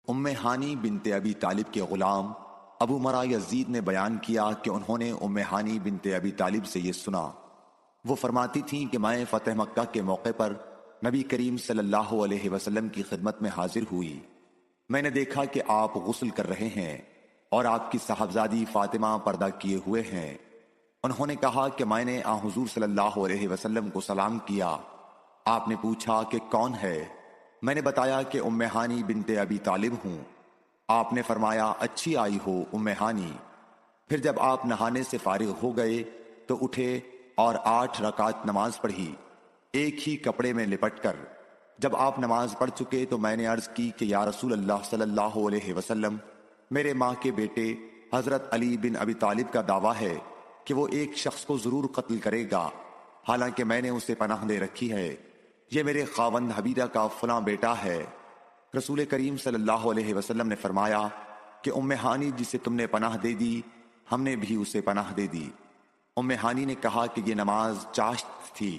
ام ہانی بنت ابی طالب کے غلام ابو مرا یزید نے بیان کیا کہ انہوں نے ام ہانی بنت ابی طالب سے یہ سنا۔ وہ فرماتی تھیں کہ میں فتح مکہ کے موقع پر نبی کریم صلی اللہ علیہ وسلم کی خدمت میں حاضر ہوئی۔ میں نے دیکھا کہ آپ غسل کر رہے ہیں اور آپ کی صاحبزادی فاطمہ پردہ کیے ہوئے ہیں۔ انہوں نے کہا کہ میں نے حضور صلی اللہ علیہ وسلم کو سلام کیا۔ آپ نے پوچھا کہ کون ہے؟ میں نے بتایا کہ ام ہانی بنت ابی طالب ہوں۔ آپ نے فرمایا اچھی آئی ہو ام ہانی۔ پھر جب آپ نہانے سے فارغ ہو گئے تو اٹھے اور 8 رکعت نماز پڑھی، ایک ہی کپڑے میں لپٹ کر۔ جب آپ نماز پڑھ چکے تو میں نے عرض کی کہ یا رسول اللہ صلی اللہ علیہ وسلم، میرے ماں کے بیٹے حضرت علی بن ابی طالب کا دعویٰ ہے کہ وہ ایک شخص کو ضرور قتل کرے گا، حالانکہ میں نے اسے پناہ دے رکھی ہے۔ یہ میرے خاوند حبیرہ کا فلاں بیٹا ہے۔ رسول کریم صلی اللہ علیہ وسلم نے فرمایا کہ ام ہانی جسے تم نے پناہ دے دی، ہم نے بھی اسے پناہ دے دی۔ ام ہانی نے کہا کہ یہ نماز چاشت تھی۔